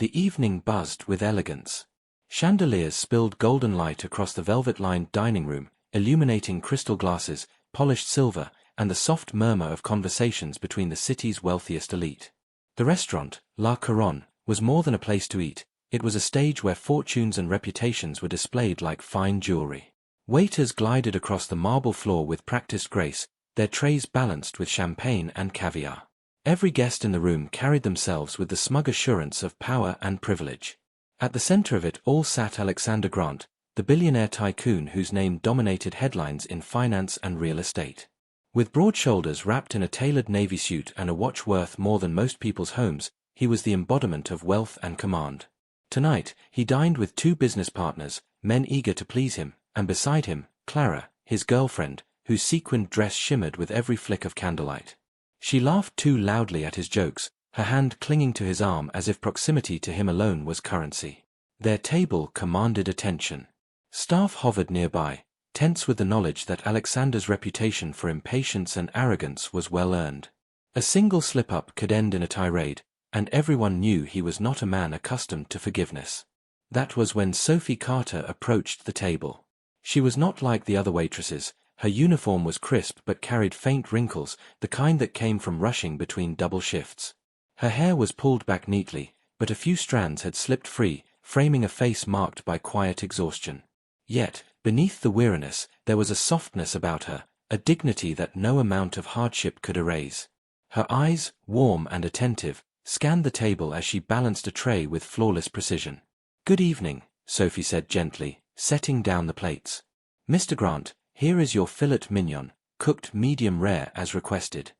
The evening buzzed with elegance. Chandeliers spilled golden light across the velvet-lined dining room, illuminating crystal glasses, polished silver, and the soft murmur of conversations between the city's wealthiest elite. The restaurant, La Couronne, was more than a place to eat. It was a stage where fortunes and reputations were displayed like fine jewelry. Waiters glided across the marble floor with practiced grace, their trays balanced with champagne and caviar. Every guest in the room carried themselves with the smug assurance of power and privilege. At the center of it all sat Alexander Grant, the billionaire tycoon whose name dominated headlines in finance and real estate. With broad shoulders wrapped in a tailored navy suit and a watch worth more than most people's homes, he was the embodiment of wealth and command. Tonight, he dined with two business partners, men eager to please him, and beside him, Clara, his girlfriend, whose sequined dress shimmered with every flick of candlelight. She laughed too loudly at his jokes, her hand clinging to his arm as if proximity to him alone was currency. Their table commanded attention. Staff hovered nearby, tense with the knowledge that Alexander's reputation for impatience and arrogance was well earned. A single slip-up could end in a tirade, and everyone knew he was not a man accustomed to forgiveness. That was when Sophie Carter approached the table. She was not like the other waitresses. Her uniform was crisp but carried faint wrinkles, the kind that came from rushing between double shifts. Her hair was pulled back neatly, but a few strands had slipped free, framing a face marked by quiet exhaustion. Yet, beneath the weariness, there was a softness about her, a dignity that no amount of hardship could erase. Her eyes, warm and attentive, scanned the table as she balanced a tray with flawless precision. "Good evening," Sophie said gently, setting down the plates. "Mr. Grant, here is your filet mignon, cooked medium rare as requested."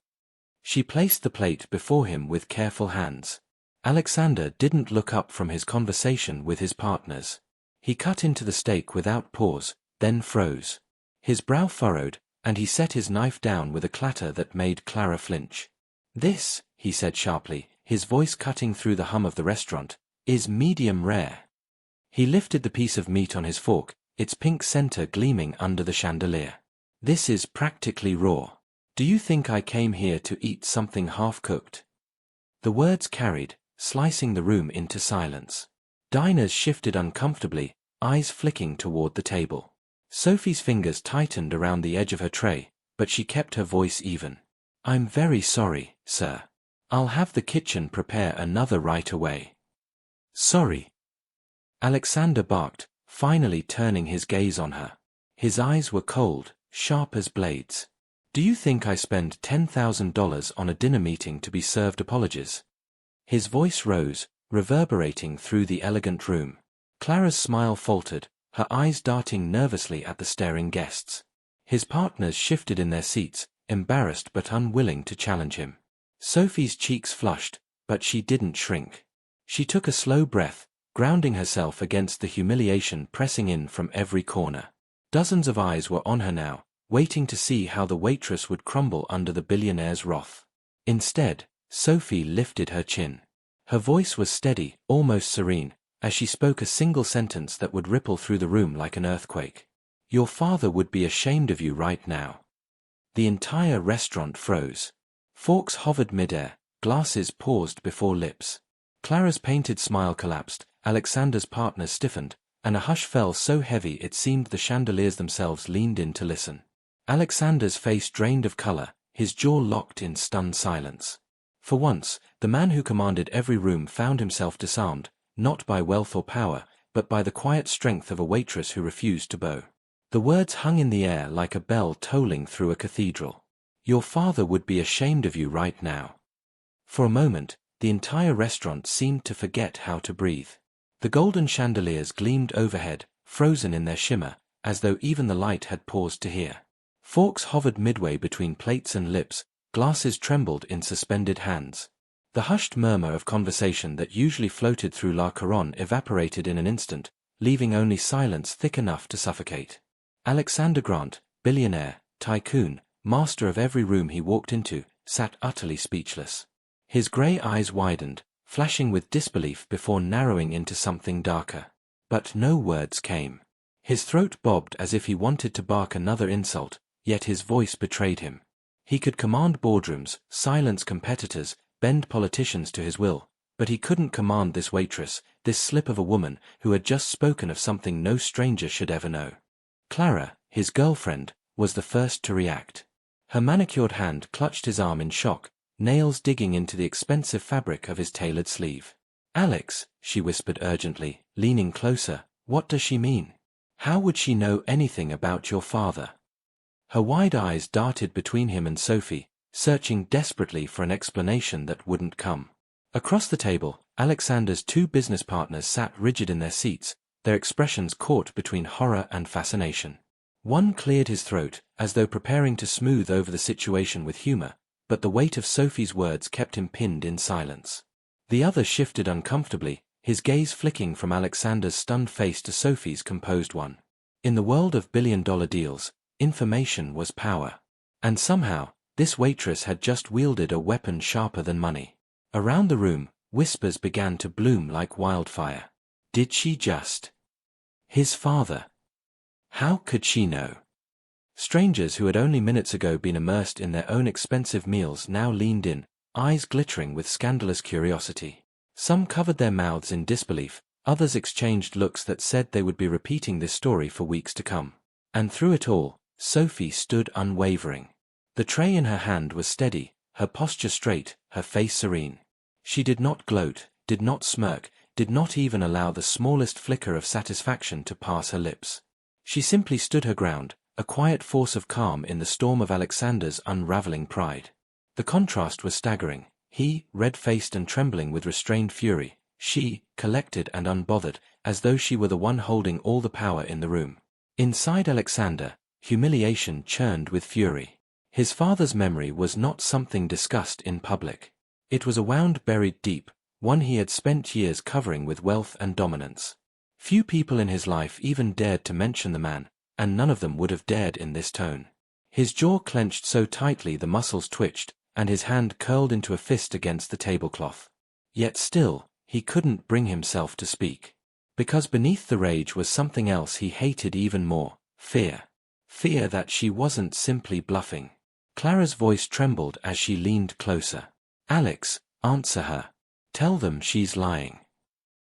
She placed the plate before him with careful hands. Alexander didn't look up from his conversation with his partners. He cut into the steak without pause, then froze. His brow furrowed, and he set his knife down with a clatter that made Clara flinch. "This," he said sharply, his voice cutting through the hum of the restaurant, "is medium rare." He lifted the piece of meat on his fork, its pink center gleaming under the chandelier. "This is practically raw. Do you think I came here to eat something half-cooked?" The words carried, slicing the room into silence. Diners shifted uncomfortably, eyes flicking toward the table. Sophie's fingers tightened around the edge of her tray, but she kept her voice even. "I'm very sorry, sir. I'll have the kitchen prepare another right away." "Sorry?" Alexander barked, finally turning his gaze on her. His eyes were cold, sharp as blades. "Do you think I spend $10,000 on a dinner meeting to be served apologies?" His voice rose, reverberating through the elegant room. Clara's smile faltered, her eyes darting nervously at the staring guests. His partners shifted in their seats, embarrassed but unwilling to challenge him. Sophie's cheeks flushed, but she didn't shrink. She took a slow breath, grounding herself against the humiliation pressing in from every corner. Dozens of eyes were on her now, waiting to see how the waitress would crumble under the billionaire's wrath. Instead, Sophie lifted her chin. Her voice was steady, almost serene, as she spoke a single sentence that would ripple through the room like an earthquake. "Your father would be ashamed of you right now." The entire restaurant froze. Forks hovered midair, glasses paused before lips. Clara's painted smile collapsed, Alexander's partners stiffened, and a hush fell so heavy it seemed the chandeliers themselves leaned in to listen. Alexander's face drained of color, his jaw locked in stunned silence. For once, the man who commanded every room found himself disarmed, not by wealth or power, but by the quiet strength of a waitress who refused to bow. The words hung in the air like a bell tolling through a cathedral. "Your father would be ashamed of you right now." For a moment, the entire restaurant seemed to forget how to breathe. The golden chandeliers gleamed overhead, frozen in their shimmer, as though even the light had paused to hear. Forks hovered midway between plates and lips, glasses trembled in suspended hands. The hushed murmur of conversation that usually floated through La Couronne evaporated in an instant, leaving only silence thick enough to suffocate. Alexander Grant, billionaire, tycoon, master of every room he walked into, sat utterly speechless. His gray eyes widened, flashing with disbelief before narrowing into something darker. But no words came. His throat bobbed as if he wanted to bark another insult, yet his voice betrayed him. He could command boardrooms, silence competitors, bend politicians to his will, But he couldn't command this waitress, this slip of a woman who had just spoken of something no stranger should ever know. Clara, his girlfriend, was the first to react. Her manicured hand clutched his arm in shock, nails digging into the expensive fabric of his tailored sleeve. "Alex," she whispered urgently, leaning closer, "what does she mean? How would she know anything about your father?" Her wide eyes darted between him and Sophie, searching desperately for an explanation that wouldn't come. Across the table, Alexander's two business partners sat rigid in their seats, their expressions caught between horror and fascination. One cleared his throat, as though preparing to smooth over the situation with humor, but the weight of Sophie's words kept him pinned in silence. The other shifted uncomfortably, his gaze flicking from Alexander's stunned face to Sophie's composed one. In the world of billion-dollar deals, information was power. And somehow, this waitress had just wielded a weapon sharper than money. Around the room, whispers began to bloom like wildfire. Did she just? His father. How could she know? Strangers who had only minutes ago been immersed in their own expensive meals now leaned in, eyes glittering with scandalous curiosity. Some covered their mouths in disbelief, others exchanged looks that said they would be repeating this story for weeks to come. And through it all, Sophie stood unwavering. The tray in her hand was steady, her posture straight, her face serene. She did not gloat, did not smirk, did not even allow the smallest flicker of satisfaction to pass her lips. She simply stood her ground, a quiet force of calm in the storm of Alexander's unraveling pride. The contrast was staggering. He, red-faced and trembling with restrained fury; she, collected and unbothered, as though she were the one holding all the power in the room. Inside Alexander, humiliation churned with fury. His father's memory was not something discussed in public. It was a wound buried deep, one he had spent years covering with wealth and dominance. Few people in his life even dared to mention the man, and none of them would have dared in this tone. His jaw clenched so tightly the muscles twitched, and his hand curled into a fist against the tablecloth. Yet still, he couldn't bring himself to speak. Because beneath the rage was something else he hated even more: fear. Fear that she wasn't simply bluffing. Clara's voice trembled as she leaned closer. "Alex, answer her. Tell them she's lying."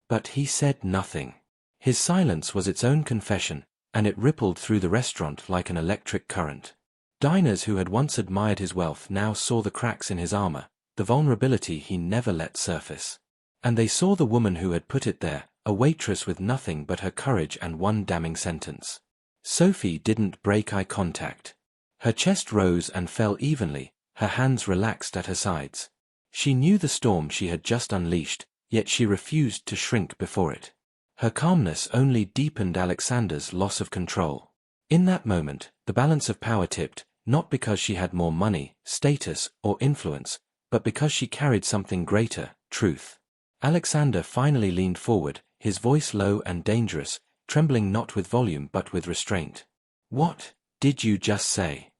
But he said nothing. His silence was its own confession, and it rippled through the restaurant like an electric current. Diners who had once admired his wealth now saw the cracks in his armor, the vulnerability he never let surface. And they saw the woman who had put it there, a waitress with nothing but her courage and one damning sentence. Sophie didn't break eye contact. Her chest rose and fell evenly, her hands relaxed at her sides. She knew the storm she had just unleashed, yet she refused to shrink before it. Her calmness only deepened Alexander's loss of control. In that moment, the balance of power tipped, not because she had more money, status, or influence, but because she carried something greater: truth. Alexander finally leaned forward, his voice low and dangerous, trembling not with volume but with restraint. "What did you just say?"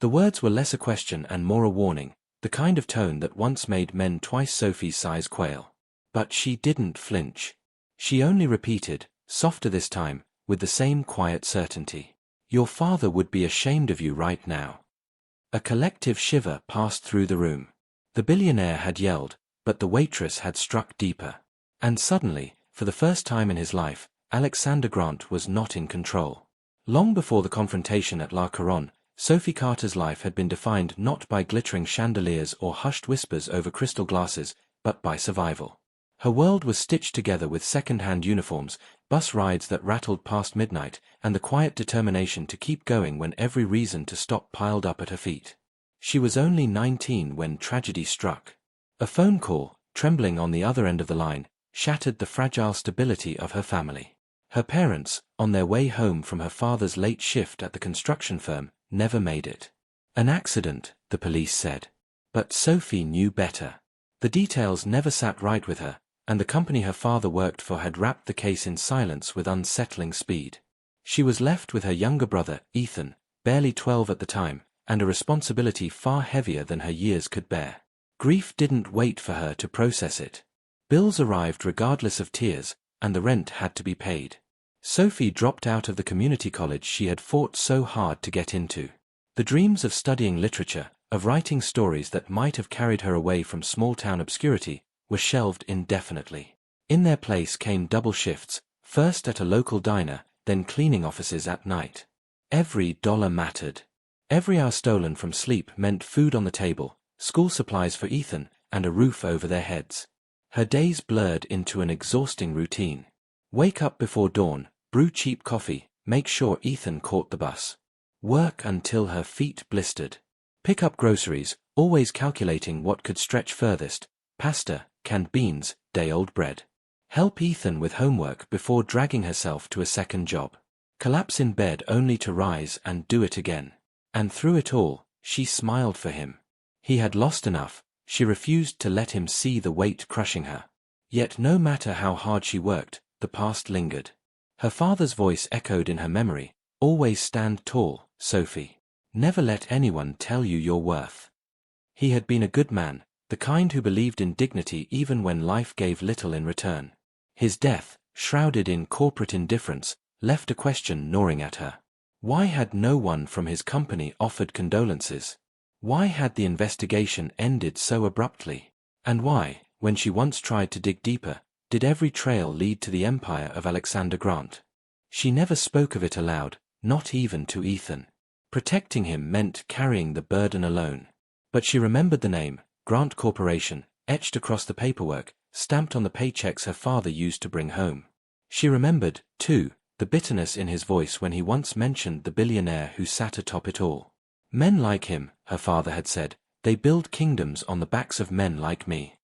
The words were less a question and more a warning, the kind of tone that once made men twice Sophie's size quail. But she didn't flinch. She only repeated, softer this time, with the same quiet certainty. "Your father would be ashamed of you right now." A collective shiver passed through the room. The billionaire had yelled, but the waitress had struck deeper. And suddenly, for the first time in his life, Alexander Grant was not in control. Long before the confrontation at La Couronne, Sophie Carter's life had been defined not by glittering chandeliers or hushed whispers over crystal glasses, but by survival. Her world was stitched together with second-hand uniforms, bus rides that rattled past midnight, and the quiet determination to keep going when every reason to stop piled up at her feet. She was only 19 when tragedy struck. A phone call, trembling on the other end of the line, shattered the fragile stability of her family. Her parents, on their way home from her father's late shift at the construction firm, never made it. An accident, the police said. But Sophie knew better. The details never sat right with her, and the company her father worked for had wrapped the case in silence with unsettling speed. She was left with her younger brother, Ethan, barely 12 at the time, and a responsibility far heavier than her years could bear. Grief didn't wait for her to process it. Bills arrived regardless of tears, and the rent had to be paid. Sophie dropped out of the community college she had fought so hard to get into. The dreams of studying literature, of writing stories that might have carried her away from small-town obscurity, were shelved indefinitely. In their place came double shifts, first at a local diner, then cleaning offices at night. Every dollar mattered. Every hour stolen from sleep meant food on the table, school supplies for Ethan, and a roof over their heads. Her days blurred into an exhausting routine. Wake up before dawn, brew cheap coffee, make sure Ethan caught the bus. Work until her feet blistered. Pick up groceries, always calculating what could stretch furthest: pasta, canned beans, day-old bread. Help Ethan with homework before dragging herself to a second job. Collapse in bed only to rise and do it again. And through it all, she smiled for him. He had lost enough, she refused to let him see the weight crushing her. Yet no matter how hard she worked, the past lingered. Her father's voice echoed in her memory: "Always stand tall, Sophie. Never let anyone tell you your worth." He had been a good man, the kind who believed in dignity even when life gave little in return. His death, shrouded in corporate indifference, left a question gnawing at her. Why had no one from his company offered condolences? Why had the investigation ended so abruptly? And why, when she once tried to dig deeper, did every trail lead to the empire of Alexander Grant? She never spoke of it aloud, not even to Ethan. Protecting him meant carrying the burden alone. But she remembered the name, Grant Corporation, etched across the paperwork, stamped on the paychecks her father used to bring home. She remembered, too, the bitterness in his voice when he once mentioned the billionaire who sat atop it all. Men like him, her father had said, they build kingdoms on the backs of men like me.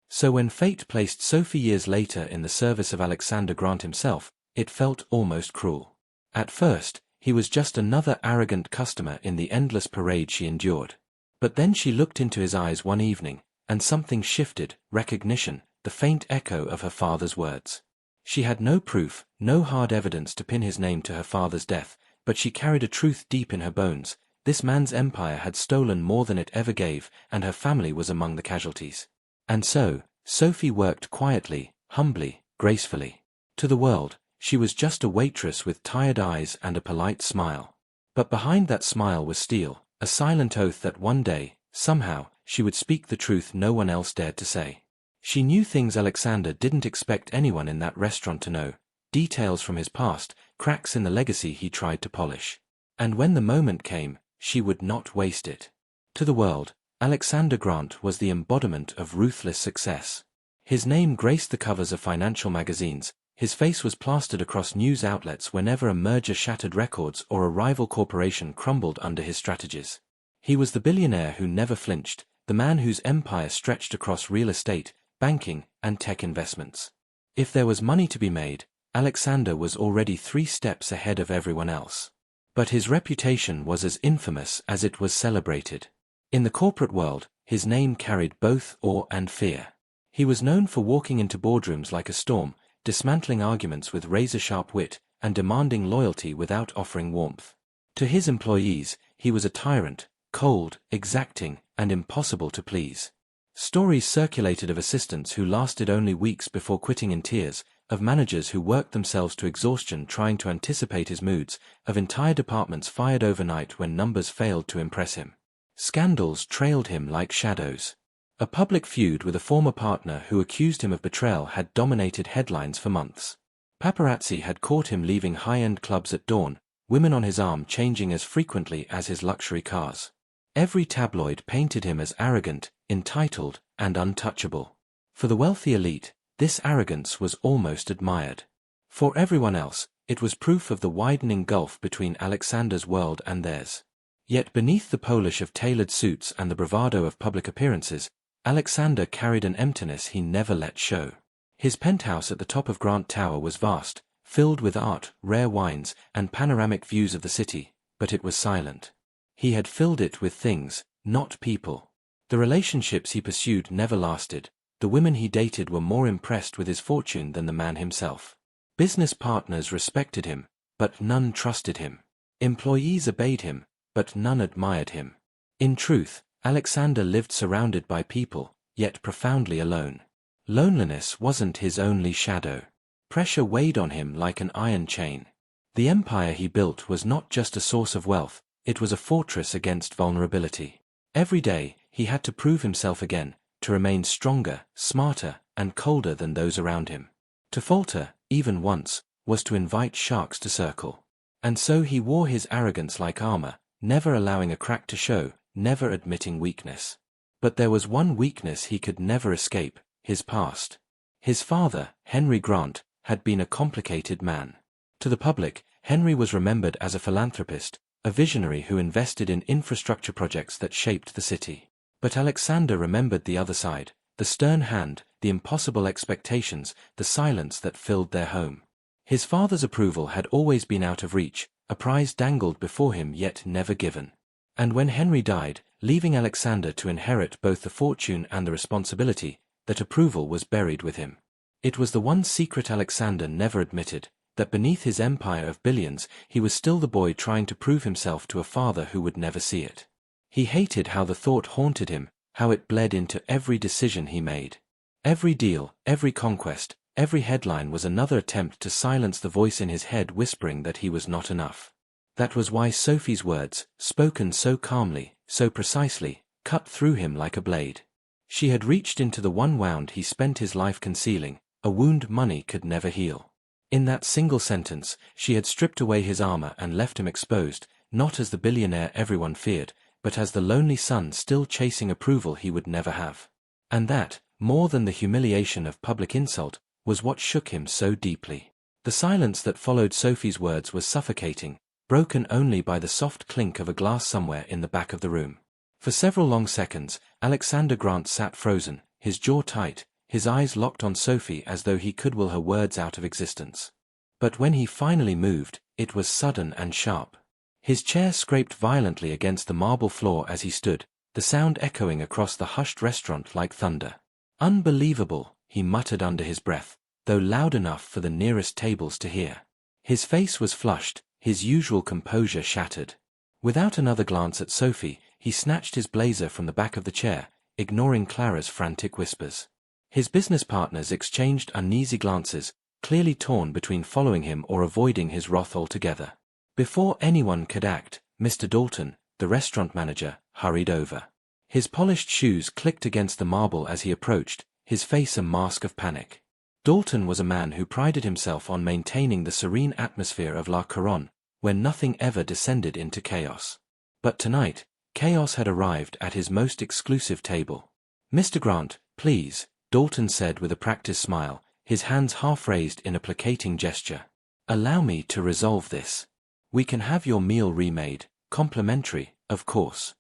So when fate placed Sophie years later in the service of Alexander Grant himself, it felt almost cruel. At first, he was just another arrogant customer in the endless parade she endured. But then she looked into his eyes one evening, and something shifted: recognition, the faint echo of her father's words. She had no proof, no hard evidence to pin his name to her father's death, but she carried a truth deep in her bones: this man's empire had stolen more than it ever gave, and her family was among the casualties. And so, Sophie worked quietly, humbly, gracefully. To the world, she was just a waitress with tired eyes and a polite smile. But behind that smile was steel, a silent oath that one day, somehow, she would speak the truth no one else dared to say. She knew things Alexander didn't expect anyone in that restaurant to know: details from his past, cracks in the legacy he tried to polish. And when the moment came, she would not waste it. To the world, Alexander Grant was the embodiment of ruthless success. His name graced the covers of financial magazines, his face was plastered across news outlets whenever a merger shattered records or a rival corporation crumbled under his strategies. He was the billionaire who never flinched, the man whose empire stretched across real estate, banking, and tech investments. If there was money to be made, Alexander was already 3 steps ahead of everyone else. But his reputation was as infamous as it was celebrated. In the corporate world, his name carried both awe and fear. He was known for walking into boardrooms like a storm, dismantling arguments with razor-sharp wit, and demanding loyalty without offering warmth. To his employees, he was a tyrant, cold, exacting, and impossible to please. Stories circulated of assistants who lasted only weeks before quitting in tears, of managers who worked themselves to exhaustion trying to anticipate his moods, of entire departments fired overnight when numbers failed to impress him. Scandals trailed him like shadows. A public feud with a former partner who accused him of betrayal had dominated headlines for months. Paparazzi had caught him leaving high-end clubs at dawn, women on his arm changing as frequently as his luxury cars. Every tabloid painted him as arrogant, entitled, and untouchable. For the wealthy elite, this arrogance was almost admired. For everyone else, it was proof of the widening gulf between Alexander's world and theirs. Yet beneath the polish of tailored suits and the bravado of public appearances, Alexander carried an emptiness he never let show. His penthouse at the top of Grant Tower was vast, filled with art, rare wines, and panoramic views of the city, but it was silent. He had filled it with things, not people. The relationships he pursued never lasted. The women he dated were more impressed with his fortune than the man himself. Business partners respected him, but none trusted him. Employees obeyed him, but none admired him. In truth, Alexander lived surrounded by people, yet profoundly alone. Loneliness wasn't his only shadow. Pressure weighed on him like an iron chain. The empire he built was not just a source of wealth, it was a fortress against vulnerability. Every day, he had to prove himself again, to remain stronger, smarter, and colder than those around him. To falter, even once, was to invite sharks to circle. And so he wore his arrogance like armor, never allowing a crack to show, never admitting weakness. But there was one weakness he could never escape: his past. His father, Henry Grant, had been a complicated man. To the public, Henry was remembered as a philanthropist, a visionary who invested in infrastructure projects that shaped the city. But Alexander remembered the other side: the stern hand, the impossible expectations, the silence that filled their home. His father's approval had always been out of reach, a prize dangled before him yet never given. And when Henry died, leaving Alexander to inherit both the fortune and the responsibility, that approval was buried with him. It was the one secret Alexander never admitted, that beneath his empire of billions, he was still the boy trying to prove himself to a father who would never see it. He hated how the thought haunted him, how it bled into every decision he made. Every deal, every conquest, every headline was another attempt to silence the voice in his head whispering that he was not enough. That was why Sophie's words, spoken so calmly, so precisely, cut through him like a blade. She had reached into the one wound he spent his life concealing, a wound money could never heal. In that single sentence, she had stripped away his armor and left him exposed, not as the billionaire everyone feared, but as the lonely son still chasing approval he would never have. And that, more than the humiliation of public insult, was what shook him so deeply. The silence that followed Sophie's words was suffocating, broken only by the soft clink of a glass somewhere in the back of the room. For several long seconds, Alexander Grant sat frozen, his jaw tight, his eyes locked on Sophie as though he could will her words out of existence. But when he finally moved, it was sudden and sharp. His chair scraped violently against the marble floor as he stood, the sound echoing across the hushed restaurant like thunder. "Unbelievable," he muttered under his breath, though loud enough for the nearest tables to hear. His face was flushed, his usual composure shattered. Without another glance at Sophie, he snatched his blazer from the back of the chair, ignoring Clara's frantic whispers. His business partners exchanged uneasy glances, clearly torn between following him or avoiding his wrath altogether. Before anyone could act, Mr. Dalton, the restaurant manager, hurried over. His polished shoes clicked against the marble as he approached, his face a mask of panic. Dalton was a man who prided himself on maintaining the serene atmosphere of La Couronne, where nothing ever descended into chaos. But tonight, chaos had arrived at his most exclusive table. "Mr. Grant, please," Dalton said with a practiced smile, his hands half raised in a placating gesture. "Allow me to resolve this. We can have your meal remade, complimentary, of course."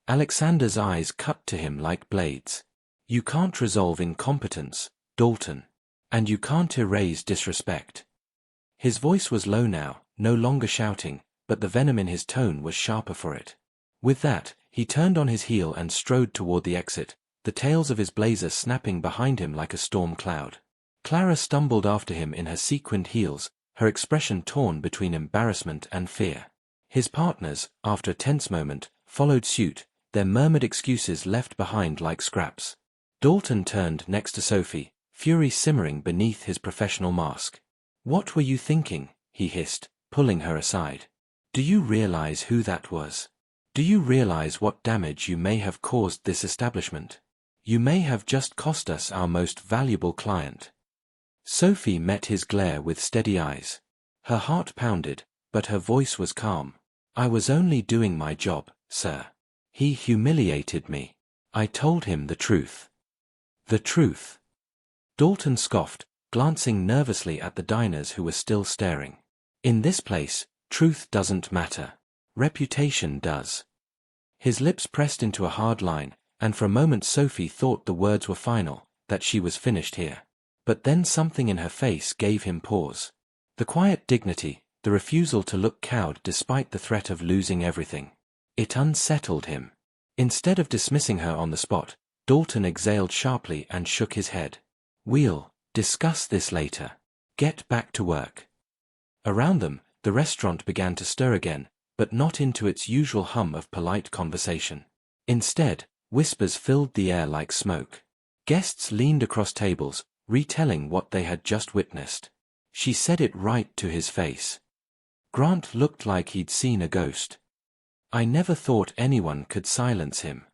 Alexander's eyes cut to him like blades. "You can't resolve incompetence, Dalton. And you can't erase disrespect." His voice was low now, no longer shouting, but the venom in his tone was sharper for it. With that, he turned on his heel and strode toward the exit, the tails of his blazer snapping behind him like a storm cloud. Clara stumbled after him in her sequined heels, her expression torn between embarrassment and fear. His partners, after a tense moment, followed suit, their murmured excuses left behind like scraps. Dalton turned next to Sophie, fury simmering beneath his professional mask. "What were you thinking?" he hissed, pulling her aside. "Do you realize who that was? Do you realize what damage you may have caused this establishment? You may have just cost us our most valuable client." Sophie met his glare with steady eyes. Her heart pounded, but her voice was calm. "I was only doing my job, sir. He humiliated me. I told him the truth." "The truth?" Dalton scoffed, glancing nervously at the diners who were still staring. "In this place, truth doesn't matter. Reputation does." His lips pressed into a hard line, and for a moment Sophie thought the words were final, that she was finished here. But then something in her face gave him pause. The quiet dignity, the refusal to look cowed despite the threat of losing everything. It unsettled him. Instead of dismissing her on the spot, Dalton exhaled sharply and shook his head. "We'll discuss this later. Get back to work." Around them, the restaurant began to stir again, but not into its usual hum of polite conversation. Instead, whispers filled the air like smoke. Guests leaned across tables, retelling what they had just witnessed. She said it right to his face. Grant looked like he'd seen a ghost. "I never thought anyone could silence him."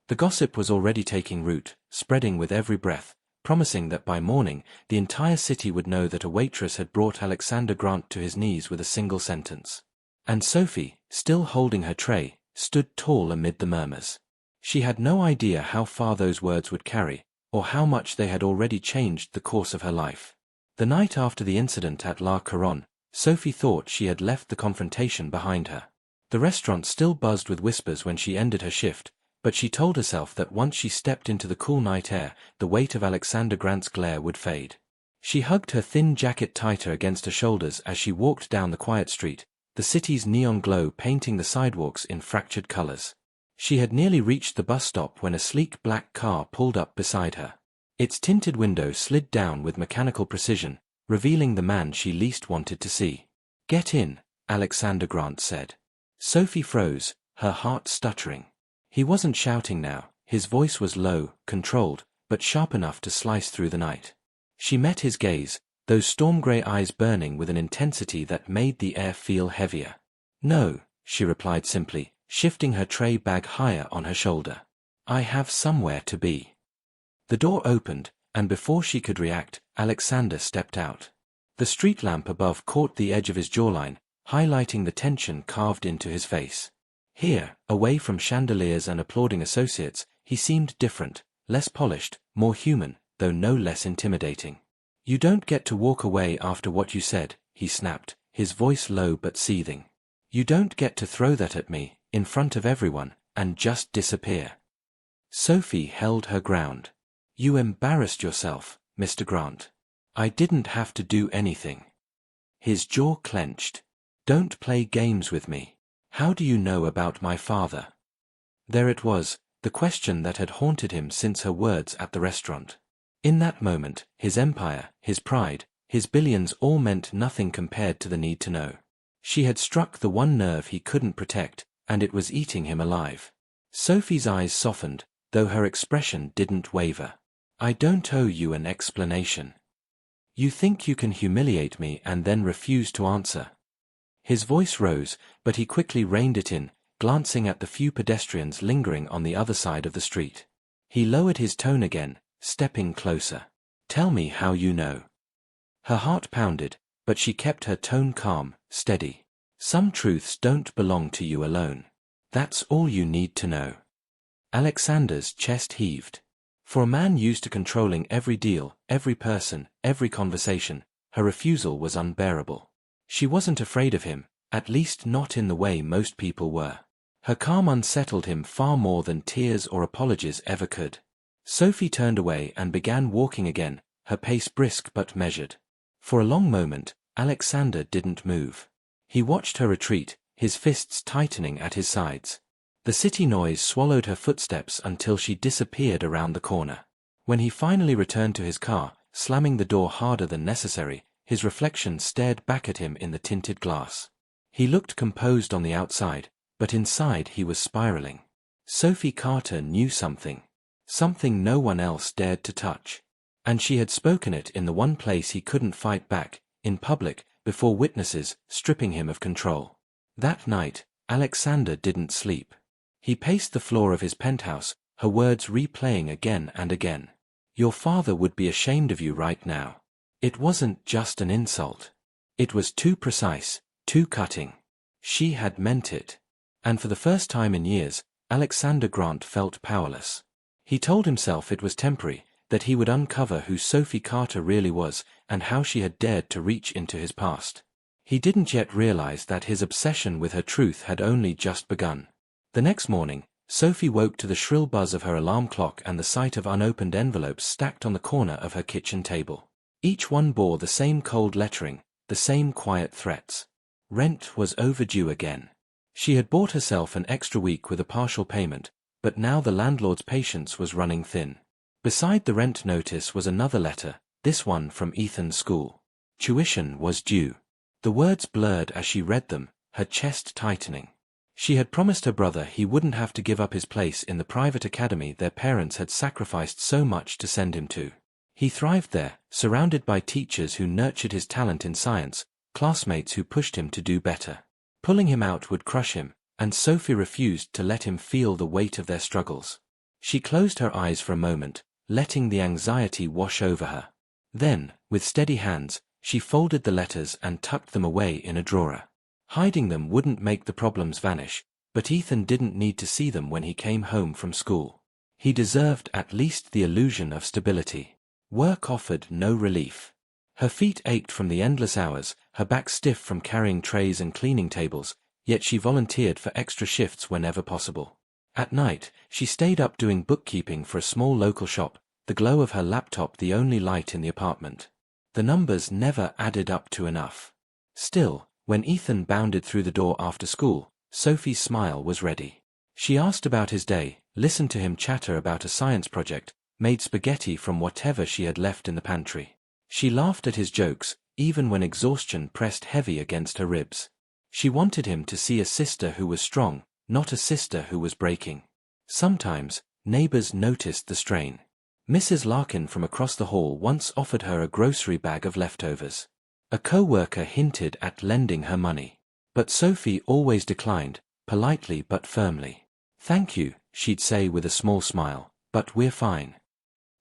The gossip was already taking root, spreading with every breath, promising that by morning the entire city would know that a waitress had brought Alexander Grant to his knees with a single sentence. And Sophie, still holding her tray, stood tall amid the murmurs. She had no idea how far those words would carry, or how much they had already changed the course of her life. The night after the incident at La Couronne, Sophie thought she had left the confrontation behind her. The restaurant still buzzed with whispers when she ended her shift, but she told herself that once she stepped into the cool night air, the weight of Alexander Grant's glare would fade. She hugged her thin jacket tighter against her shoulders as she walked down the quiet street, the city's neon glow painting the sidewalks in fractured colors. She had nearly reached the bus stop when a sleek black car pulled up beside her. Its tinted window slid down with mechanical precision, revealing the man she least wanted to see. "Get in," Alexander Grant said. Sophie froze, her heart stuttering. He wasn't shouting now, his voice was low, controlled, but sharp enough to slice through the night. She met his gaze, those storm-gray eyes burning with an intensity that made the air feel heavier. "No," she replied simply, shifting her tray bag higher on her shoulder. "I have somewhere to be." The door opened, and before she could react, Alexander stepped out. The street lamp above caught the edge of his jawline, highlighting the tension carved into his face. Here, away from chandeliers and applauding associates, he seemed different, less polished, more human, though no less intimidating. "You don't get to walk away after what you said," he snapped, his voice low but seething. "You don't get to throw that at me, in front of everyone, and just disappear." Sophie held her ground. "You embarrassed yourself, Mr. Grant. I didn't have to do anything." His jaw clenched. "Don't play games with me. How do you know about my father?" There it was, the question that had haunted him since her words at the restaurant. In that moment, his empire, his pride, his billions all meant nothing compared to the need to know. She had struck the one nerve he couldn't protect, and it was eating him alive. Sophie's eyes softened, though her expression didn't waver. "I don't owe you an explanation. You think you can humiliate me and then refuse to answer." His voice rose, but he quickly reined it in, glancing at the few pedestrians lingering on the other side of the street. He lowered his tone again, stepping closer. "Tell me how you know." Her heart pounded, but she kept her tone calm, steady. "Some truths don't belong to you alone. That's all you need to know." Alexander's chest heaved. For a man used to controlling every deal, every person, every conversation, her refusal was unbearable. She wasn't afraid of him, at least not in the way most people were. Her calm unsettled him far more than tears or apologies ever could. Sophie turned away and began walking again, her pace brisk but measured. For a long moment, Alexander didn't move. He watched her retreat, his fists tightening at his sides. The city noise swallowed her footsteps until she disappeared around the corner. When he finally returned to his car, slamming the door harder than necessary, his reflection stared back at him in the tinted glass. He looked composed on the outside, but inside he was spiraling. Sophie Carter knew something. Something no one else dared to touch. And she had spoken it in the one place he couldn't fight back, in public, before witnesses, stripping him of control. That night, Alexander didn't sleep. He paced the floor of his penthouse, her words replaying again and again. "Your father would be ashamed of you right now." It wasn't just an insult. It was too precise, too cutting. She had meant it. And for the first time in years, Alexander Grant felt powerless. He told himself it was temporary, that he would uncover who Sophie Carter really was and how she had dared to reach into his past. He didn't yet realize that his obsession with her truth had only just begun. The next morning, Sophie woke to the shrill buzz of her alarm clock and the sight of unopened envelopes stacked on the corner of her kitchen table. Each one bore the same cold lettering, the same quiet threats. Rent was overdue again. She had bought herself an extra week with a partial payment, but now the landlord's patience was running thin. Beside the rent notice was another letter, this one from Ethan's school. Tuition was due. The words blurred as she read them, her chest tightening. She had promised her brother he wouldn't have to give up his place in the private academy their parents had sacrificed so much to send him to. He thrived there, surrounded by teachers who nurtured his talent in science, classmates who pushed him to do better. Pulling him out would crush him, and Sophie refused to let him feel the weight of their struggles. She closed her eyes for a moment, letting the anxiety wash over her. Then, with steady hands, she folded the letters and tucked them away in a drawer. Hiding them wouldn't make the problems vanish, but Ethan didn't need to see them when he came home from school. He deserved at least the illusion of stability. Work offered no relief. Her feet ached from the endless hours, her back stiff from carrying trays and cleaning tables, yet she volunteered for extra shifts whenever possible. At night, she stayed up doing bookkeeping for a small local shop, the glow of her laptop the only light in the apartment. The numbers never added up to enough. Still, when Ethan bounded through the door after school, Sophie's smile was ready. She asked about his day, listened to him chatter about a science project, made spaghetti from whatever she had left in the pantry. She laughed at his jokes, even when exhaustion pressed heavy against her ribs. She wanted him to see a sister who was strong, not a sister who was breaking. Sometimes, neighbors noticed the strain. Mrs. Larkin from across the hall once offered her a grocery bag of leftovers. A co-worker hinted at lending her money. But Sophie always declined, politely but firmly. "Thank you," she'd say with a small smile, "but we're fine."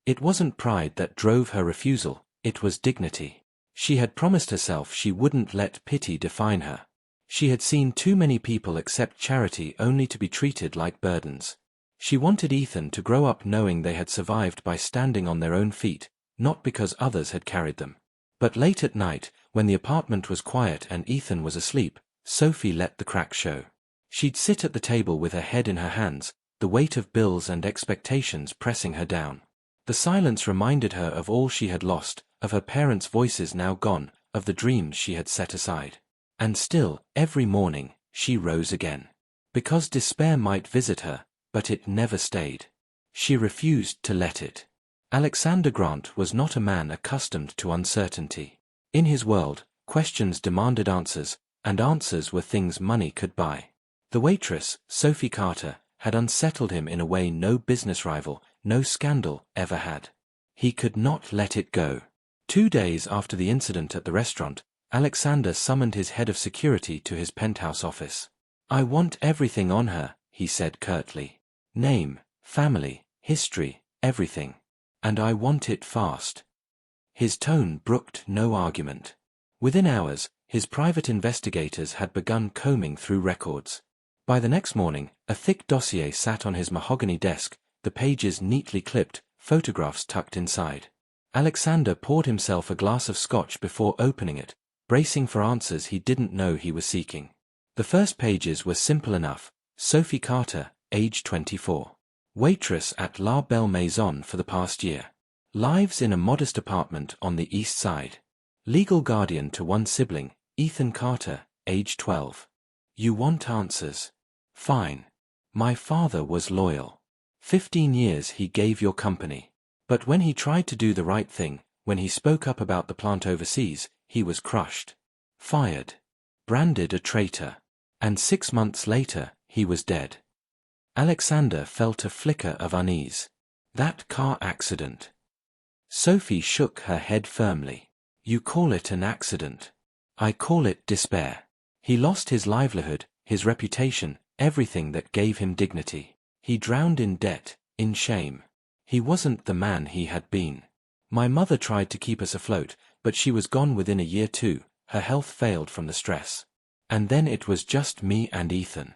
It wasn't pride that drove her refusal, it was dignity. She had promised herself she wouldn't let pity define her. She had seen too many people accept charity only to be treated like burdens. She wanted Ethan to grow up knowing they had survived by standing on their own feet, not because others had carried them. But late at night, when the apartment was quiet and Ethan was asleep, Sophie let the cracks show. She'd sit at the table with her head in her hands, the weight of bills and expectations pressing her down. The silence reminded her of all she had lost, of her parents' voices now gone, of the dreams she had set aside. And still, every morning, she rose again. Because despair might visit her, but it never stayed. She refused to let it. Alexander Grant was not a man accustomed to uncertainty. In his world, questions demanded answers, and answers were things money could buy. The waitress, Sophie Carter, had unsettled him in a way no business rival, no scandal ever had. He could not let it go. 2 days after the incident at the restaurant, Alexander summoned his head of security to his penthouse office. "I want everything on her," he said curtly. "Name, family, history, everything. And I want it fast." His tone brooked no argument. Within hours, his private investigators had begun combing through records. By the next morning, a thick dossier sat on his mahogany desk, the pages neatly clipped, photographs tucked inside. Alexander poured himself a glass of scotch before opening it, bracing for answers he didn't know he was seeking. The first pages were simple enough. Sophie Carter, age 24. Waitress at La Belle Maison for the past year. Lives in a modest apartment on the East Side. Legal guardian to one sibling, Ethan Carter, age 12. You want answers? Fine. My father was loyal. 15 years he gave your company. But when he tried to do the right thing, when he spoke up about the plant overseas, he was crushed. Fired. Branded a traitor. And 6 months later, he was dead. Alexander felt a flicker of unease. That car accident. Sophie shook her head firmly. You call it an accident. I call it despair. He lost his livelihood, his reputation, everything that gave him dignity. He drowned in debt, in shame. He wasn't the man he had been. My mother tried to keep us afloat, but she was gone within a year too. Her health failed from the stress. And then it was just me and Ethan.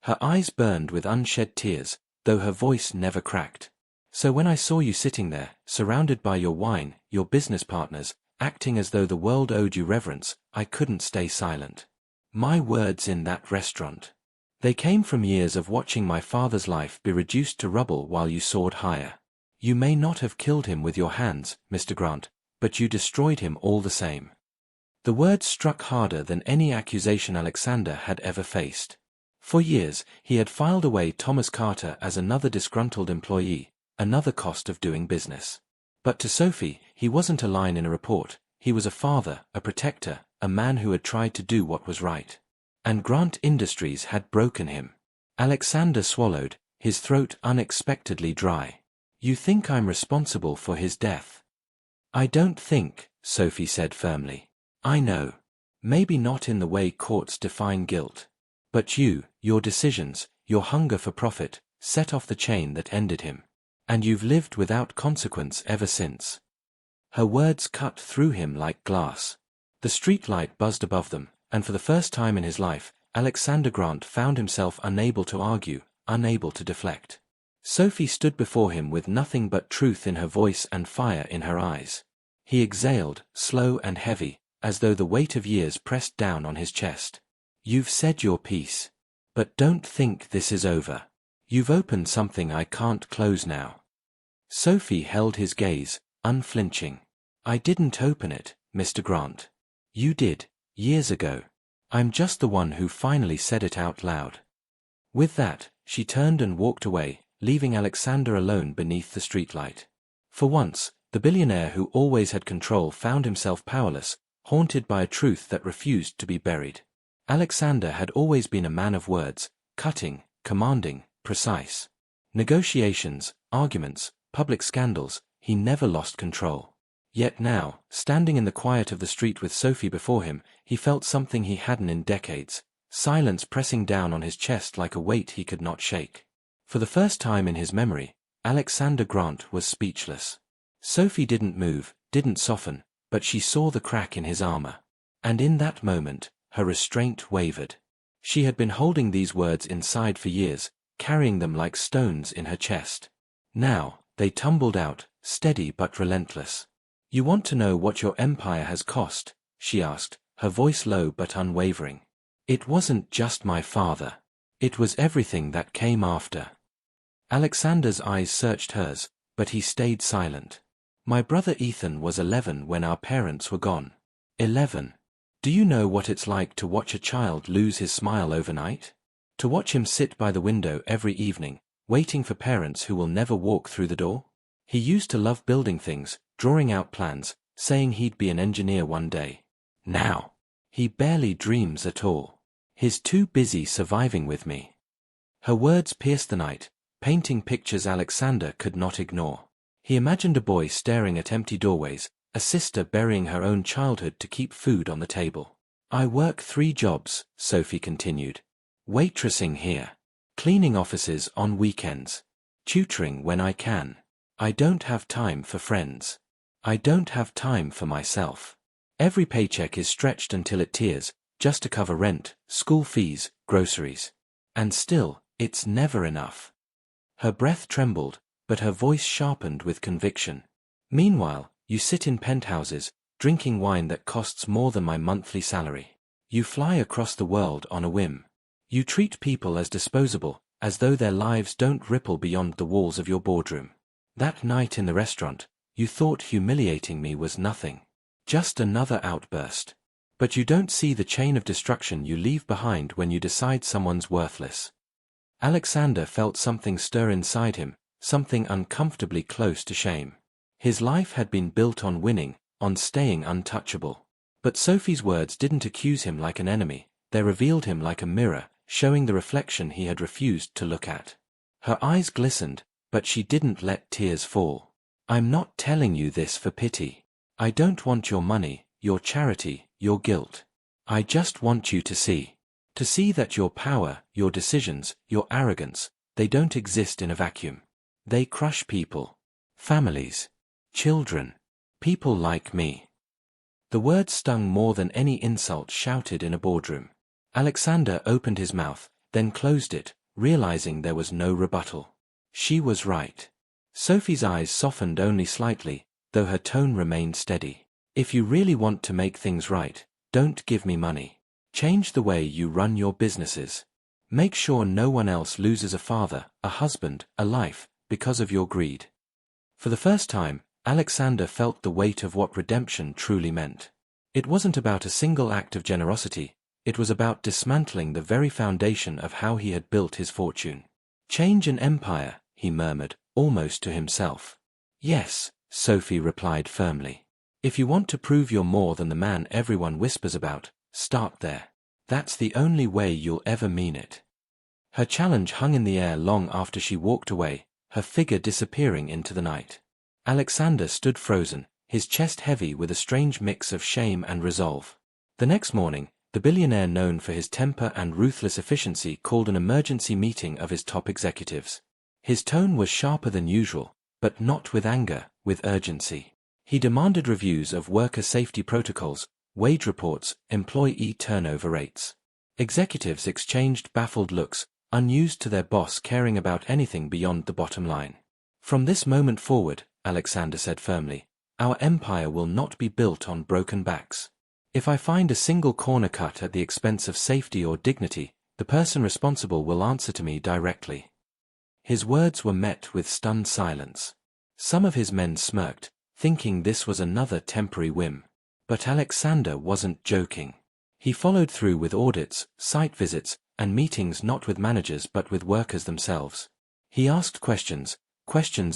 Her eyes burned with unshed tears, though her voice never cracked. So when I saw you sitting there, surrounded by your wine, your business partners, acting as though the world owed you reverence, I couldn't stay silent. My words in that restaurant. They came from years of watching my father's life be reduced to rubble while you soared higher. You may not have killed him with your hands, Mr. Grant, but you destroyed him all the same. The words struck harder than any accusation Alexander had ever faced. For years, he had filed away Thomas Carter as another disgruntled employee, another cost of doing business. But to Sophie, he wasn't a line in a report. He was a father, a protector, a man who had tried to do what was right. And Grant Industries had broken him. Alexander swallowed, his throat unexpectedly dry. You think I'm responsible for his death? I don't think, Sophie said firmly. I know. Maybe not in the way courts define guilt. But you, your decisions, your hunger for profit, set off the chain that ended him. And you've lived without consequence ever since. Her words cut through him like glass. The streetlight buzzed above them, and for the first time in his life, Alexander Grant found himself unable to argue, unable to deflect. Sophie stood before him with nothing but truth in her voice and fire in her eyes. He exhaled, slow and heavy, as though the weight of years pressed down on his chest. You've said your piece. But don't think this is over. You've opened something I can't close now. Sophie held his gaze, unflinching. I didn't open it, Mr. Grant. You did, years ago. I'm just the one who finally said it out loud. With that, she turned and walked away, leaving Alexander alone beneath the streetlight. For once, the billionaire who always had control found himself powerless, haunted by a truth that refused to be buried. Alexander had always been a man of words, cutting, commanding, precise. Negotiations, arguments, public scandals, he never lost control. Yet now, standing in the quiet of the street with Sophie before him, he felt something he hadn't in decades, silence pressing down on his chest like a weight he could not shake. For the first time in his memory, Alexander Grant was speechless. Sophie didn't move, didn't soften, but she saw the crack in his armor. And in that moment, her restraint wavered. She had been holding these words inside for years, carrying them like stones in her chest. Now, they tumbled out, steady but relentless. You want to know what your empire has cost? She asked, her voice low but unwavering. It wasn't just my father. It was everything that came after. Alexander's eyes searched hers, but he stayed silent. My brother Ethan was 11 when our parents were gone. 11. Do you know what it's like to watch a child lose his smile overnight? To watch him sit by the window every evening, waiting for parents who will never walk through the door? He used to love building things, drawing out plans, saying he'd be an engineer one day. Now, he barely dreams at all. He's too busy surviving with me. Her words pierced the night, painting pictures Alexander could not ignore. He imagined a boy staring at empty doorways, a sister burying her own childhood to keep food on the table. I work 3 jobs, Sophie continued. Waitressing here. Cleaning offices on weekends. Tutoring when I can. I don't have time for friends. I don't have time for myself. Every paycheck is stretched until it tears, just to cover rent, school fees, groceries. And still, it's never enough. Her breath trembled, but her voice sharpened with conviction. Meanwhile, you sit in penthouses, drinking wine that costs more than my monthly salary. You fly across the world on a whim. You treat people as disposable, as though their lives don't ripple beyond the walls of your boardroom. That night in the restaurant, you thought humiliating me was nothing. Just another outburst. But you don't see the chain of destruction you leave behind when you decide someone's worthless. Alexander felt something stir inside him, something uncomfortably close to shame. His life had been built on winning, on staying untouchable. But Sophie's words didn't accuse him like an enemy, they revealed him like a mirror, showing the reflection he had refused to look at. Her eyes glistened, but she didn't let tears fall. I'm not telling you this for pity. I don't want your money, your charity, your guilt. I just want you to see that your power, your decisions, your arrogance, they don't exist in a vacuum. They crush people, families, children, people like me. The words stung more than any insult shouted in a boardroom. Alexander opened his mouth, then closed it, realizing there was no rebuttal. She was right. Sophie's eyes softened only slightly, though her tone remained steady. If you really want to make things right, don't give me money. Change the way you run your businesses. Make sure no one else loses a father, a husband, a life, because of your greed. For the first time, Alexander felt the weight of what redemption truly meant. It wasn't about a single act of generosity, it was about dismantling the very foundation of how he had built his fortune. Change an empire, he murmured, almost to himself. Yes, Sophie replied firmly. If you want to prove you're more than the man everyone whispers about, start there. That's the only way you'll ever mean it. Her challenge hung in the air long after she walked away, her figure disappearing into the night. Alexander stood frozen, his chest heavy with a strange mix of shame and resolve. The next morning, the billionaire known for his temper and ruthless efficiency called an emergency meeting of his top executives. His tone was sharper than usual, but not with anger, with urgency. He demanded reviews of worker safety protocols, wage reports, employee turnover rates. Executives exchanged baffled looks, unused to their boss caring about anything beyond the bottom line. From this moment forward, Alexander said firmly, our empire will not be built on broken backs. If I find a single corner cut at the expense of safety or dignity, the person responsible will answer to me directly. His words were met with stunned silence. Some of his men smirked, thinking this was another temporary whim. But Alexander wasn't joking. He followed through with audits, site visits, and meetings not with managers but with workers themselves. He asked questions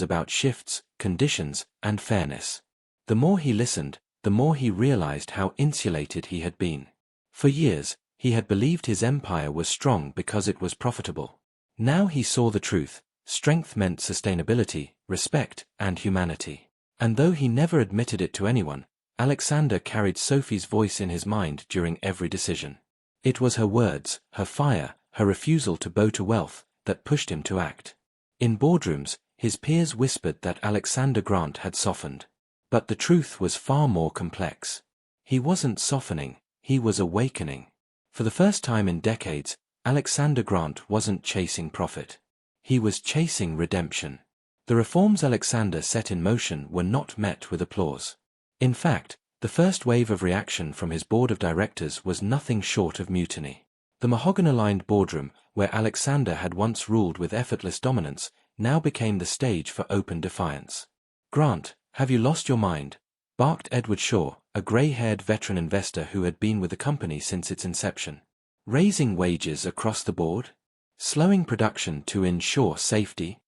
about shifts, conditions, and fairness. The more he listened, the more he realized how insulated he had been. For years, he had believed his empire was strong because it was profitable. Now he saw the truth. Strength meant sustainability, respect, and humanity. And though he never admitted it to anyone, Alexander carried Sophie's voice in his mind during every decision. It was her words, her fire, her refusal to bow to wealth, that pushed him to act. In boardrooms, his peers whispered that Alexander Grant had softened. But the truth was far more complex. He wasn't softening, he was awakening. For the first time in decades, Alexander Grant wasn't chasing profit. He was chasing redemption. The reforms Alexander set in motion were not met with applause. In fact, the first wave of reaction from his board of directors was nothing short of mutiny. The mahogany-lined boardroom, where Alexander had once ruled with effortless dominance, now became the stage for open defiance. "Grant, have you lost your mind?" barked Edward Shaw, a grey-haired veteran investor who had been with the company since its inception. "Raising wages across the board? Slowing production to ensure safety?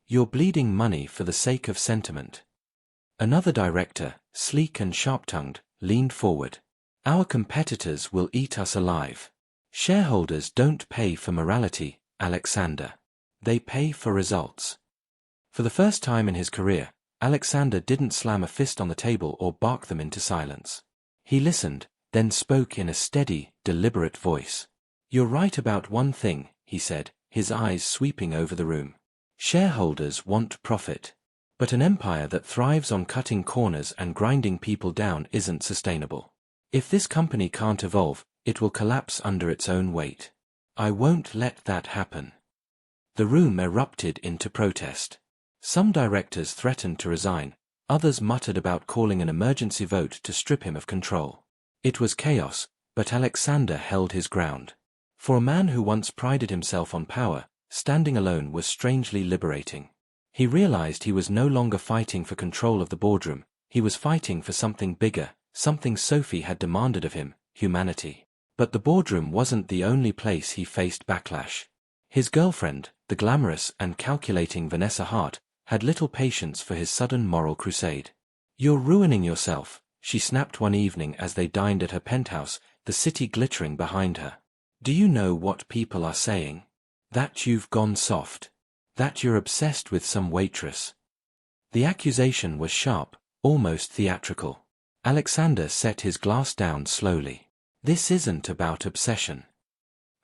You're bleeding money for the sake of sentiment." Another director, sleek and sharp-tongued, leaned forward. "Our competitors will eat us alive. Shareholders don't pay for morality, Alexander. They pay for results." For the first time in his career, Alexander didn't slam a fist on the table or bark them into silence. He listened, then spoke in a steady, deliberate voice. "You're right about one thing," he said, his eyes sweeping over the room. "Shareholders want profit. But an empire that thrives on cutting corners and grinding people down isn't sustainable. If this company can't evolve, it will collapse under its own weight. I won't let that happen." The room erupted into protest. Some directors threatened to resign, others muttered about calling an emergency vote to strip him of control. It was chaos, but Alexander held his ground. For a man who once prided himself on power, standing alone was strangely liberating. He realized he was no longer fighting for control of the boardroom, he was fighting for something bigger, something Sophie had demanded of him, humanity. But the boardroom wasn't the only place he faced backlash. His girlfriend, the glamorous and calculating Vanessa Hart, had little patience for his sudden moral crusade. "You're ruining yourself," she snapped one evening as they dined at her penthouse, the city glittering behind her. "Do you know what people are saying? That you've gone soft. That you're obsessed with some waitress." The accusation was sharp, almost theatrical. Alexander set his glass down slowly. "This isn't about obsession."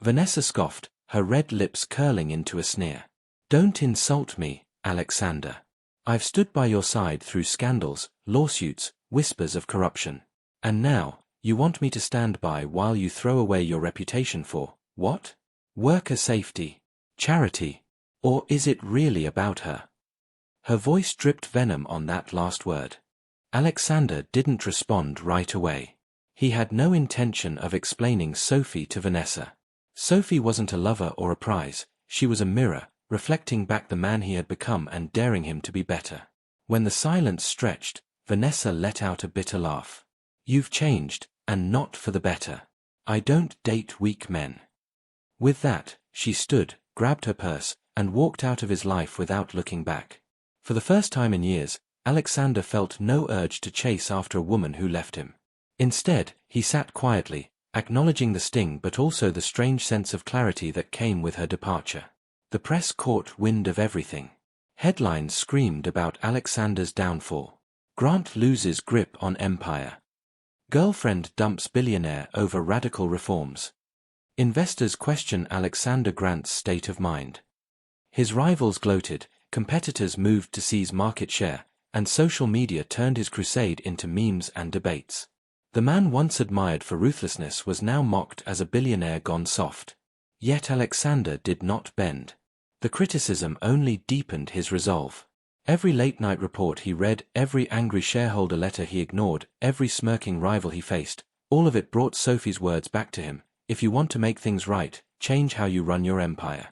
Vanessa scoffed, her red lips curling into a sneer. "Don't insult me, Alexander. I've stood by your side through scandals, lawsuits, whispers of corruption. And now, you want me to stand by while you throw away your reputation for, what? Worker safety? Charity? Or is it really about her?" Her voice dripped venom on that last word. Alexander didn't respond right away. He had no intention of explaining Sophie to Vanessa. Sophie wasn't a lover or a prize, she was a mirror, reflecting back the man he had become and daring him to be better. When the silence stretched, Vanessa let out a bitter laugh. "You've changed, and not for the better. I don't date weak men." With that, she stood, grabbed her purse, and walked out of his life without looking back. For the first time in years, Alexander felt no urge to chase after a woman who left him. Instead, he sat quietly, acknowledging the sting but also the strange sense of clarity that came with her departure. The press caught wind of everything. Headlines screamed about Alexander's downfall. Grant loses grip on empire. Girlfriend dumps billionaire over radical reforms. Investors question Alexander Grant's state of mind. His rivals gloated, competitors moved to seize market share, and social media turned his crusade into memes and debates. The man once admired for ruthlessness was now mocked as a billionaire gone soft. Yet Alexander did not bend. The criticism only deepened his resolve. Every late-night report he read, every angry shareholder letter he ignored, every smirking rival he faced, all of it brought Sophie's words back to him: if you want to make things right, change how you run your empire.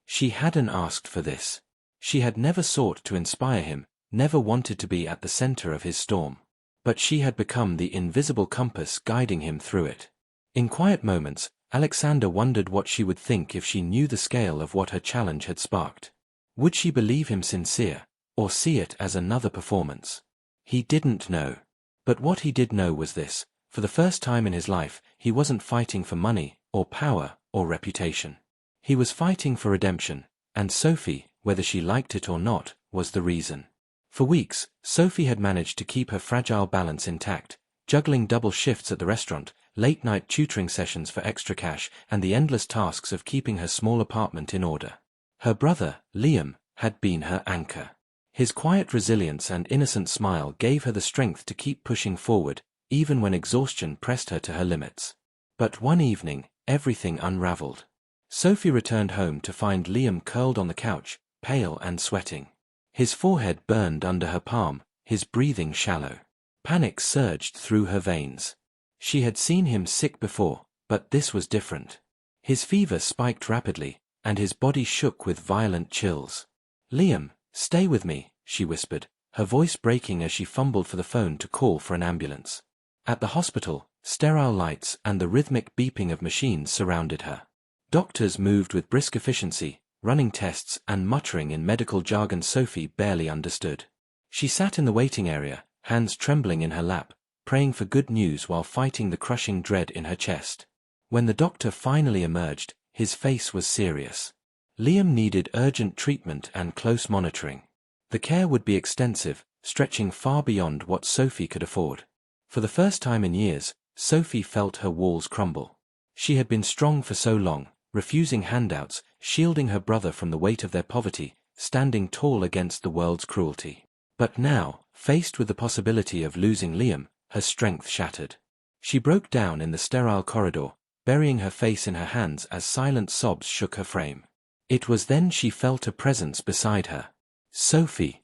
She hadn't asked for this. She had never sought to inspire him, never wanted to be at the center of his storm. But she had become the invisible compass guiding him through it. In quiet moments, Alexander wondered what she would think if she knew the scale of what her challenge had sparked. Would she believe him sincere, or see it as another performance? He didn't know. But what he did know was this: for the first time in his life, he wasn't fighting for money, or power, or reputation. He was fighting for redemption, and Sophie, whether she liked it or not, was the reason. For weeks, Sophie had managed to keep her fragile balance intact, juggling double shifts at the restaurant, late-night tutoring sessions for extra cash, and the endless tasks of keeping her small apartment in order. Her brother, Liam, had been her anchor. His quiet resilience and innocent smile gave her the strength to keep pushing forward, even when exhaustion pressed her to her limits. But one evening, everything unraveled. Sophie returned home to find Liam curled on the couch, pale and sweating. His forehead burned under her palm, his breathing shallow. Panic surged through her veins. She had seen him sick before, but this was different. His fever spiked rapidly, and his body shook with violent chills. "Liam, stay with me," she whispered, her voice breaking as she fumbled for the phone to call for an ambulance. At the hospital, sterile lights and the rhythmic beeping of machines surrounded her. Doctors moved with brisk efficiency, running tests and muttering in medical jargon Sophie barely understood. She sat in the waiting area, hands trembling in her lap, praying for good news while fighting the crushing dread in her chest. When the doctor finally emerged, his face was serious. Liam needed urgent treatment and close monitoring. The care would be extensive, stretching far beyond what Sophie could afford. For the first time in years, Sophie felt her walls crumble. She had been strong for so long, refusing handouts, shielding her brother from the weight of their poverty, standing tall against the world's cruelty. But now, faced with the possibility of losing Liam, her strength shattered. She broke down in the sterile corridor, burying her face in her hands as silent sobs shook her frame. It was then she felt a presence beside her. "Sophie."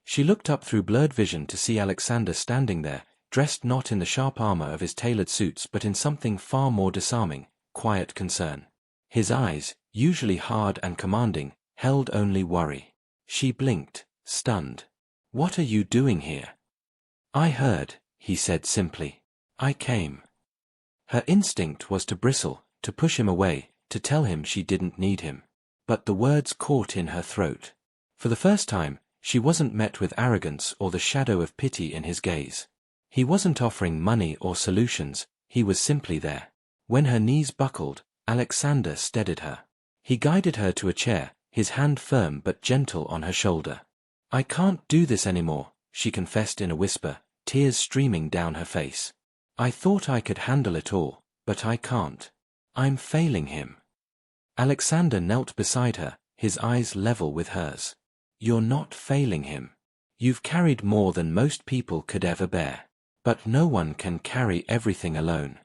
She looked up through blurred vision to see Alexander standing there, dressed not in the sharp armor of his tailored suits but in something far more disarming, quiet concern. His eyes, usually hard and commanding, held only worry. She blinked, stunned. "What are you doing here?" "I heard," he said simply. "I came." Her instinct was to bristle, to push him away, to tell him she didn't need him. But the words caught in her throat. For the first time, she wasn't met with arrogance or the shadow of pity in his gaze. He wasn't offering money or solutions, he was simply there. When her knees buckled, Alexander steadied her. He guided her to a chair, his hand firm but gentle on her shoulder. "I can't do this anymore," she confessed in a whisper, tears streaming down her face. "I thought I could handle it all, but I can't. I'm failing him." Alexander knelt beside her, his eyes level with hers. "You're not failing him. You've carried more than most people could ever bear. But no one can carry everything alone."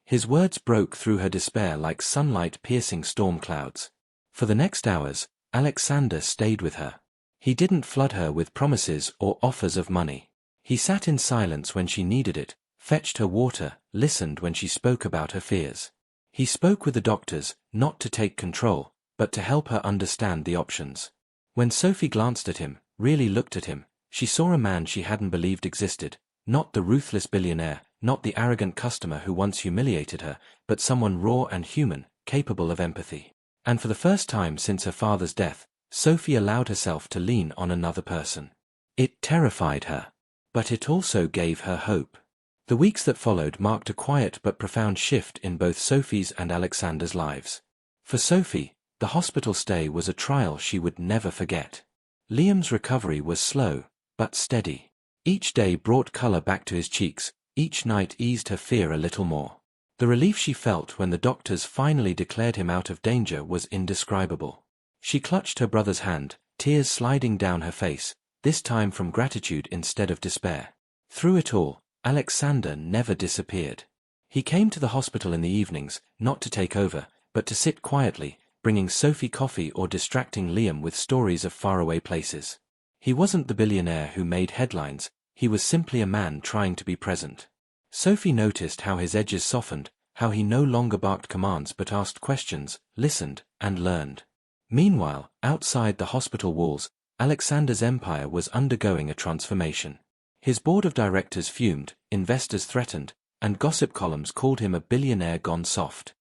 His words broke through her despair like sunlight piercing storm clouds. For the next hours, Alexander stayed with her. He didn't flood her with promises or offers of money. He sat in silence when she needed it, fetched her water, listened when she spoke about her fears. He spoke with the doctors, not to take control, but to help her understand the options. When Sophie glanced at him, really looked at him, she saw a man she hadn't believed existed, not the ruthless billionaire, not the arrogant customer who once humiliated her, but someone raw and human, capable of empathy. And for the first time since her father's death, Sophie allowed herself to lean on another person. It terrified her, but it also gave her hope. The weeks that followed marked a quiet but profound shift in both Sophie's and Alexander's lives. For Sophie, the hospital stay was a trial she would never forget. Liam's recovery was slow, but steady. Each day brought color back to his cheeks, each night eased her fear a little more. The relief she felt when the doctors finally declared him out of danger was indescribable. She clutched her brother's hand, tears sliding down her face, this time from gratitude instead of despair. Through it all, Alexander never disappeared. He came to the hospital in the evenings, not to take over, but to sit quietly, bringing Sophie coffee or distracting Liam with stories of faraway places. He wasn't the billionaire who made headlines, he was simply a man trying to be present. Sophie noticed how his edges softened, how he no longer barked commands but asked questions, listened, and learned. Meanwhile, outside the hospital walls, Alexander's empire was undergoing a transformation. His board of directors fumed, investors threatened, and gossip columns called him a billionaire gone soft.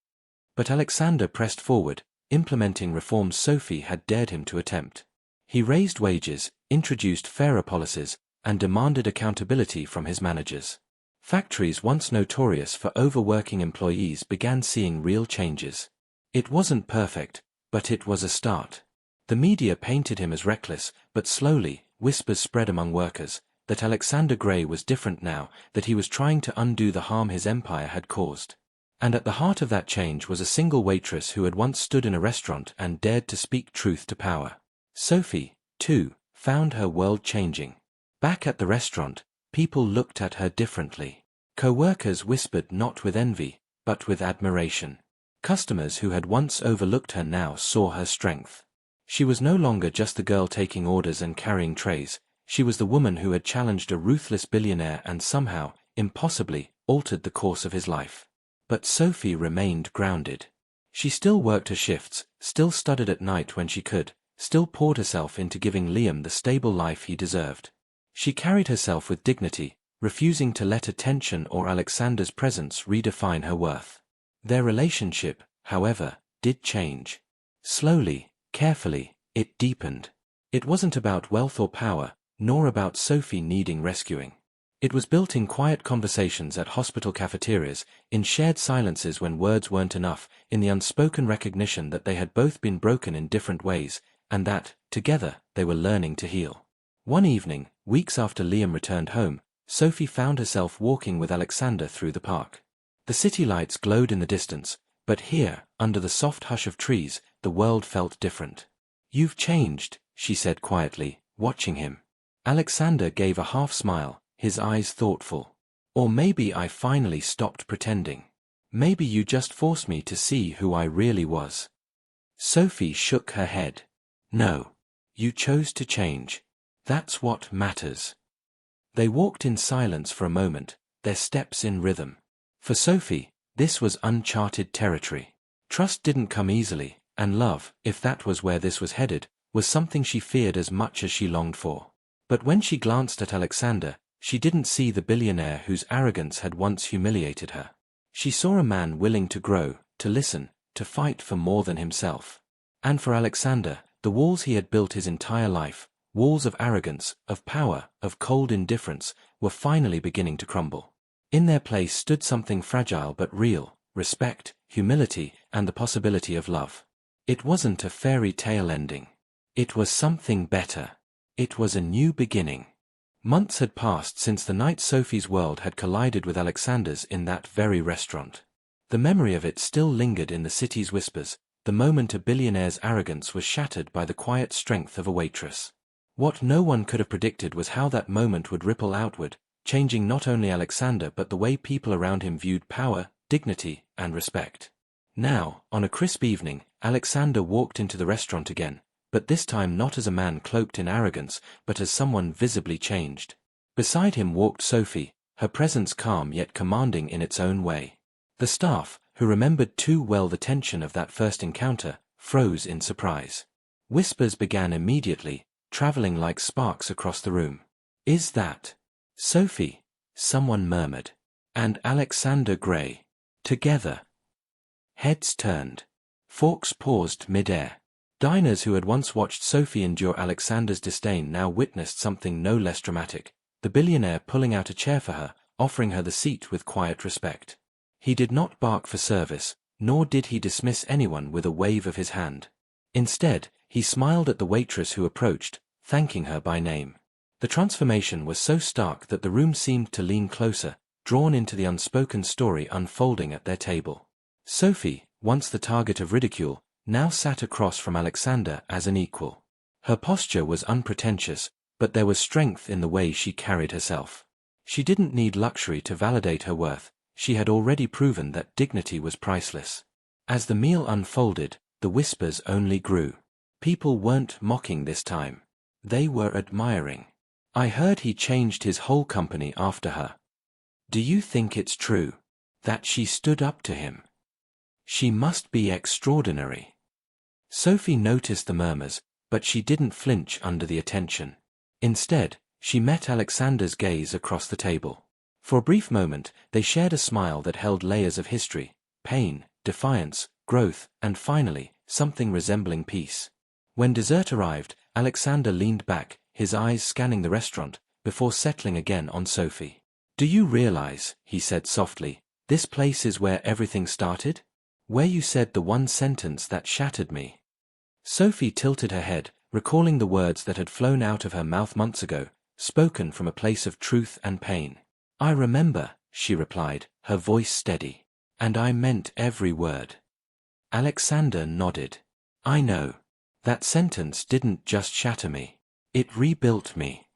But Alexander pressed forward, implementing reforms Sophie had dared him to attempt. He raised wages, introduced fairer policies, and demanded accountability from his managers. Factories once notorious for overworking employees began seeing real changes. It wasn't perfect, but it was a start. The media painted him as reckless, but slowly, whispers spread among workers, that Alexander Gray was different now, that he was trying to undo the harm his empire had caused. And at the heart of that change was a single waitress who had once stood in a restaurant and dared to speak truth to power. Sophie, too, found her world changing. Back at the restaurant, people looked at her differently. Co-workers whispered not with envy, but with admiration. Customers who had once overlooked her now saw her strength. She was no longer just the girl taking orders and carrying trays. She was the woman who had challenged a ruthless billionaire and somehow, impossibly, altered the course of his life. But Sophie remained grounded. She still worked her shifts, still studied at night when she could, still poured herself into giving Liam the stable life he deserved. She carried herself with dignity, refusing to let attention or Alexander's presence redefine her worth. Their relationship, however, did change. Slowly, carefully, it deepened. It wasn't about wealth or power, nor about Sophie needing rescuing. It was built in quiet conversations at hospital cafeterias, in shared silences when words weren't enough, in the unspoken recognition that they had both been broken in different ways, and that, together, they were learning to heal. One evening, weeks after Liam returned home, Sophie found herself walking with Alexander through the park. The city lights glowed in the distance, but here, under the soft hush of trees, the world felt different. "You've changed," she said quietly, watching him. Alexander gave a half smile, his eyes thoughtful. "Or maybe I finally stopped pretending. Maybe you just forced me to see who I really was." Sophie shook her head. "No. You chose to change. That's what matters." They walked in silence for a moment, their steps in rhythm. For Sophie, this was uncharted territory. Trust didn't come easily, and love, if that was where this was headed, was something she feared as much as she longed for. But when she glanced at Alexander, she didn't see the billionaire whose arrogance had once humiliated her. She saw a man willing to grow, to listen, to fight for more than himself. And for Alexander, the walls he had built his entire life, walls of arrogance, of power, of cold indifference, were finally beginning to crumble. In their place stood something fragile but real: respect, humility, and the possibility of love. It wasn't a fairy tale ending. It was something better. It was a new beginning. Months had passed since the night Sophie's world had collided with Alexander's in that very restaurant. The memory of it still lingered in the city's whispers, the moment a billionaire's arrogance was shattered by the quiet strength of a waitress. What no one could have predicted was how that moment would ripple outward, changing not only Alexander but the way people around him viewed power, dignity, and respect. Now, on a crisp evening, Alexander walked into the restaurant again, but this time not as a man cloaked in arrogance, but as someone visibly changed. Beside him walked Sophie, her presence calm yet commanding in its own way. The staff, who remembered too well the tension of that first encounter, froze in surprise. Whispers began immediately, traveling like sparks across the room. "Is that Sophie?" someone murmured. "And Alexander Gray. Together." Heads turned. Forks paused mid-air. Diners who had once watched Sophie endure Alexander's disdain now witnessed something no less dramatic, the billionaire pulling out a chair for her, offering her the seat with quiet respect. He did not bark for service, nor did he dismiss anyone with a wave of his hand. Instead, he smiled at the waitress who approached, thanking her by name. The transformation was so stark that the room seemed to lean closer, drawn into the unspoken story unfolding at their table. Sophie, once the target of ridicule, now sat across from Alexander as an equal. Her posture was unpretentious, but there was strength in the way she carried herself. She didn't need luxury to validate her worth, she had already proven that dignity was priceless. As the meal unfolded, the whispers only grew. People weren't mocking this time. They were admiring. I heard he changed his whole company after her. Do you think it's true that she stood up to him? She must be extraordinary. Sophie noticed the murmurs, but she didn't flinch under the attention. Instead, she met Alexander's gaze across the table. For a brief moment, they shared a smile that held layers of history, pain, defiance, growth, and finally, something resembling peace. When dessert arrived, Alexander leaned back, his eyes scanning the restaurant, before settling again on Sophie. Do you realize, he said softly, this place is where everything started? Where you said the one sentence that shattered me. Sophie tilted her head, recalling the words that had flown out of her mouth months ago, spoken from a place of truth and pain. I remember, she replied, her voice steady. And I meant every word. Alexander nodded. I know. That sentence didn't just shatter me. It rebuilt me.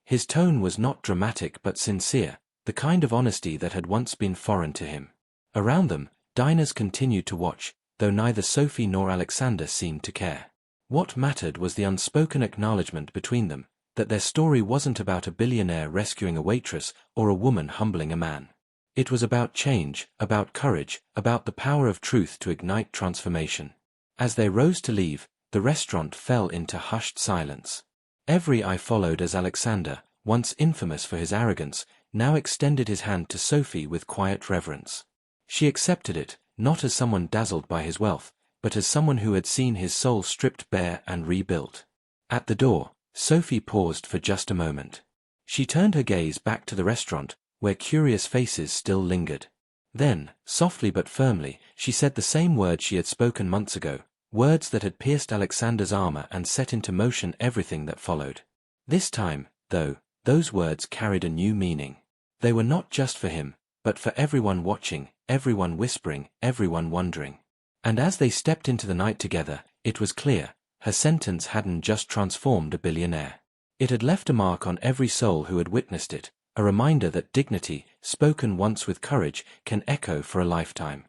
His tone was not dramatic but sincere, the kind of honesty that had once been foreign to him. Around them, diners continued to watch, though neither Sophie nor Alexander seemed to care. What mattered was the unspoken acknowledgement between them, that their story wasn't about a billionaire rescuing a waitress or a woman humbling a man. It was about change, about courage, about the power of truth to ignite transformation. As they rose to leave, the restaurant fell into hushed silence. Every eye followed as Alexander, once infamous for his arrogance, now extended his hand to Sophie with quiet reverence. She accepted it, not as someone dazzled by his wealth, but as someone who had seen his soul stripped bare and rebuilt. At the door, Sophie paused for just a moment. She turned her gaze back to the restaurant, where curious faces still lingered. Then, softly but firmly, she said the same words she had spoken months ago, words that had pierced Alexander's armor and set into motion everything that followed. This time, though, those words carried a new meaning. They were not just for him, but for everyone watching, everyone whispering, everyone wondering. And as they stepped into the night together, it was clear, her sentence hadn't just transformed a billionaire. It had left a mark on every soul who had witnessed it, a reminder that dignity, spoken once with courage, can echo for a lifetime.